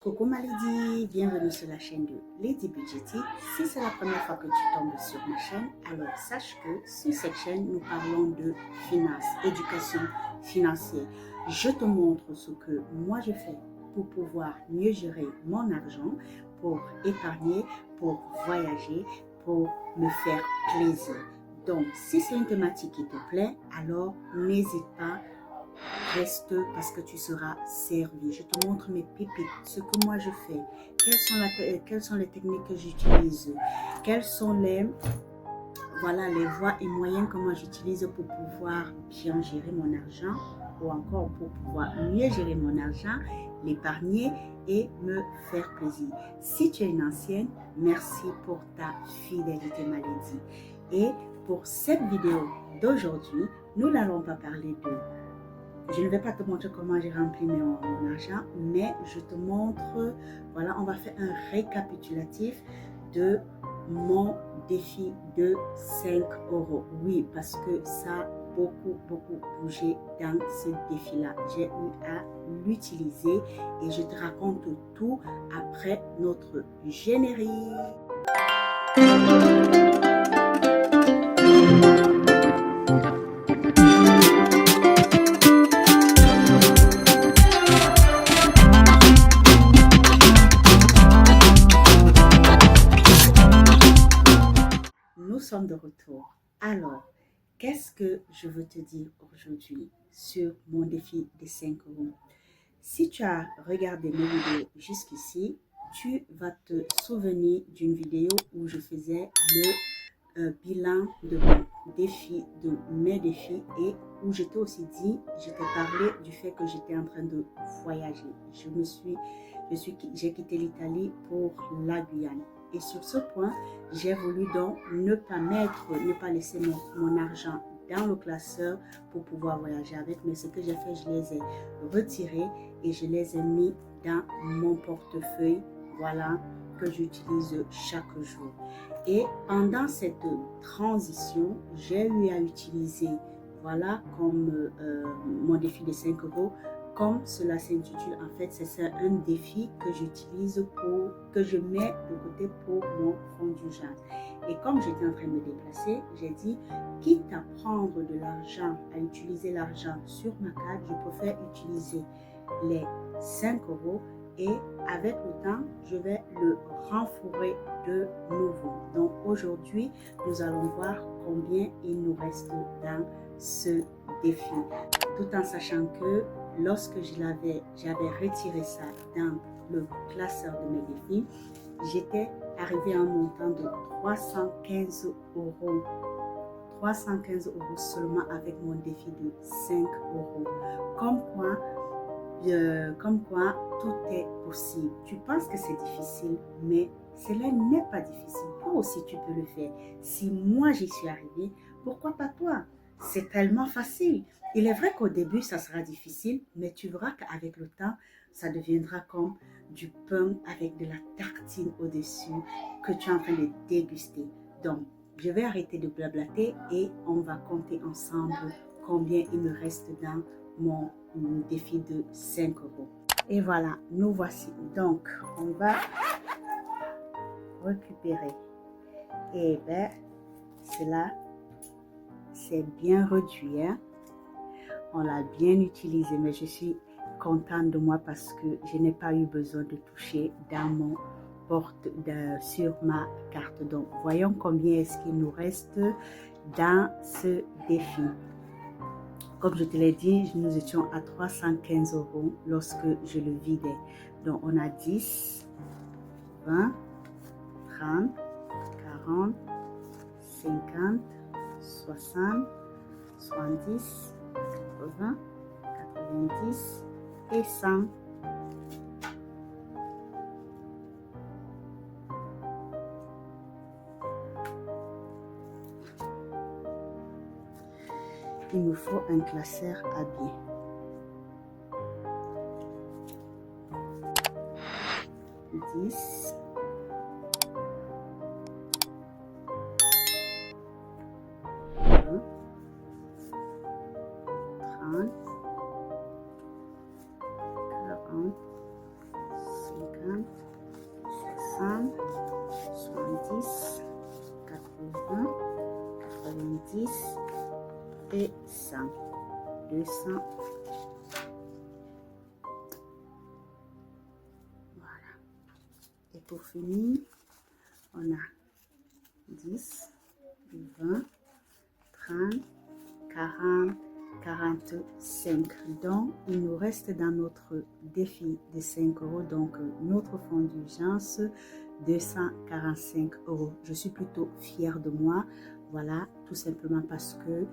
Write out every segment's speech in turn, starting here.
Coucou ma Lady, bienvenue sur la chaîne de Lady Budgeting. Si c'est la première fois que tu tombes sur ma chaîne, alors sache que sur cette chaîne, nous parlons de finances, éducation financière. Je te montre ce que moi je fais pour pouvoir mieux gérer mon argent, pour épargner, pour voyager, pour me faire plaisir. Donc, si c'est une thématique qui te plaît, alors n'hésite pas. Reste parce que tu seras servi. Je te montre mes pépites, ce que moi je fais, quelles sont les techniques que j'utilise, quelles sont les voies et moyens que moi j'utilise pour pouvoir bien gérer mon argent ou encore pour pouvoir mieux gérer mon argent, l'épargner et me faire plaisir. Si tu es une ancienne, merci pour ta fidélité, ma Lady. Et pour cette vidéo d'aujourd'hui, nous n'allons pas parler de... Je ne vais pas te montrer comment j'ai rempli mon argent, mais je te montre, voilà, on va faire un récapitulatif de mon défi de 5 euros. Oui, parce que ça a beaucoup bougé dans ce défi-là. J'ai eu à l'utiliser et je te raconte tout après notre générique. Nous sommes de retour. Alors, qu'est-ce que je veux te dire aujourd'hui sur mon défi des 5 euros? Si tu as regardé mes vidéos jusqu'ici, tu vas te souvenir d'une vidéo où je faisais le bilan de mon défi, de mes défis et où je t'ai aussi dit, je t'ai parlé du fait que j'étais en train de voyager. J'ai quitté l'Italie pour la Guyane. Et sur ce point, j'ai voulu donc ne pas laisser mon argent dans le classeur pour pouvoir voyager avec. Mais ce que j'ai fait, je les ai retirés et je les ai mis dans mon portefeuille, voilà, que j'utilise chaque jour. Et pendant cette transition, j'ai eu à utiliser, voilà, comme mon défi de 5 euros, comme cela s'intitule, en fait, c'est un défi que j'utilise que je mets de côté pour mon fonds d'urgence. Et comme j'étais en train de me déplacer, j'ai dit, quitte à prendre de l'argent, à utiliser l'argent sur ma carte, je préfère utiliser les 5 euros et avec le temps, je vais le renflouer de nouveau. Donc aujourd'hui, nous allons voir combien il nous reste dans ce défi. Tout en sachant que lorsque j'avais retiré ça dans le classeur de mes défis, j'étais arrivé à un montant de 315 euros. 315 euros seulement avec mon défi de 5 euros. Comme quoi tout est possible. Tu penses que c'est difficile, mais cela n'est pas difficile. Toi aussi, tu peux le faire. Si moi, j'y suis arrivée, pourquoi pas toi? C'est tellement facile. Il est vrai qu'au début, ça sera difficile, mais tu verras qu'avec le temps, ça deviendra comme du pain avec de la tartine au-dessus que tu es en train de déguster. Donc, je vais arrêter de blablater et on va compter ensemble combien il me reste dans mon défi de 5 euros. Et voilà, nous voici. Donc, on va récupérer. Et bien, cela, c'est bien réduit. Hein? On l'a bien utilisé, mais je suis contente de moi parce que je n'ai pas eu besoin de toucher dans mon sur ma carte. Donc, voyons combien est-ce qu'il nous reste dans ce défi. Comme je te l'ai dit, nous étions à 315 euros lorsque je le vidais. Donc, on a 10, 20, 30, 40, 50, 60, 70, 80, 90 et 100. Il me faut un classeur à biais. Dix, 20, 30, 40, 50, 50, 60, 70, 80, 90 et 100. 200. Voilà. Et pour finir, on a 10, 20, 30, 40, 45. Donc, il nous reste dans notre défi de 5 €, donc notre fonds d'urgence, 245 €. Je suis plutôt fière de moi. Voilà, tout simplement parce que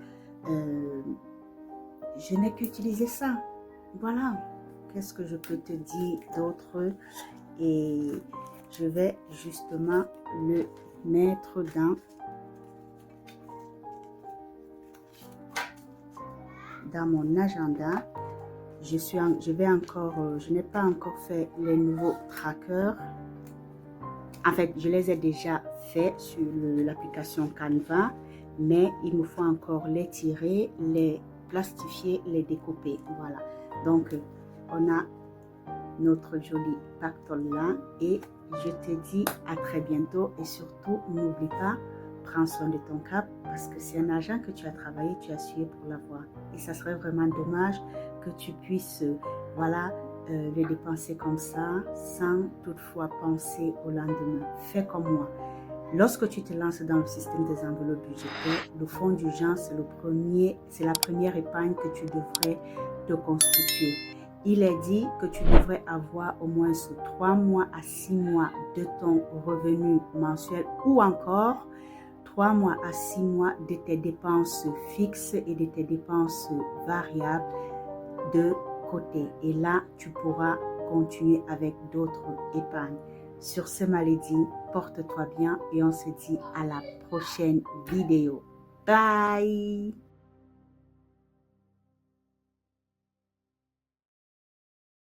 je n'ai qu'utilisé ça. Voilà, qu'est-ce que je peux te dire d'autre? Et je vais justement le mettre dans mon agenda. Je n'ai pas encore fait les nouveaux trackers. En fait, je les ai déjà faits sur l'application Canva, mais il me faut encore les tirer, les plastifier, les découper. Voilà. Donc, on a notre joli pactole là et je te dis à très bientôt et surtout, n'oublie pas, prends soin de ton cap parce que c'est un argent que tu as travaillé, tu as sué pour l'avoir. Et ça serait vraiment dommage que tu puisses, voilà, les dépenser comme ça sans toutefois penser au lendemain. Fais comme moi. Lorsque tu te lances dans le système des enveloppes budgétaires, le fonds d'urgence, c'est la première épargne que tu devrais te constituer. Il est dit que tu devrais avoir au moins 3 mois à 6 mois de ton revenu mensuel ou encore 3 mois à 6 mois de tes dépenses fixes et de tes dépenses variables de côté. Et là, tu pourras continuer avec d'autres épargnes. Sur ce, Malédie, porte-toi bien et on se dit à la prochaine vidéo. Bye!